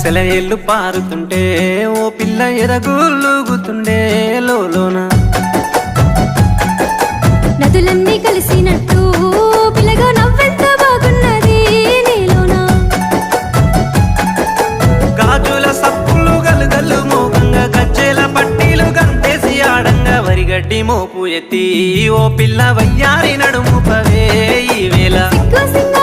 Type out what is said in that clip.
సెలయేళ్ళు పారుతుంటే ఓ పిల్ల ఎదగులుగుతుండే లోన నదులన్నీ కలిసినట్టు పిల్లగా నవ్వెంత బాగున్నది నీలోన గాజుల సప్పులు గలుగల్లు మోగంగా గజ్జెల పట్టీలు గంటేసి ఆడంగా వరిగడ్డి మోపు ఎత్తి ఓ పిల్ల వయ్యారి నడుము పవే ఈ వేళ సిగ్గు సింగ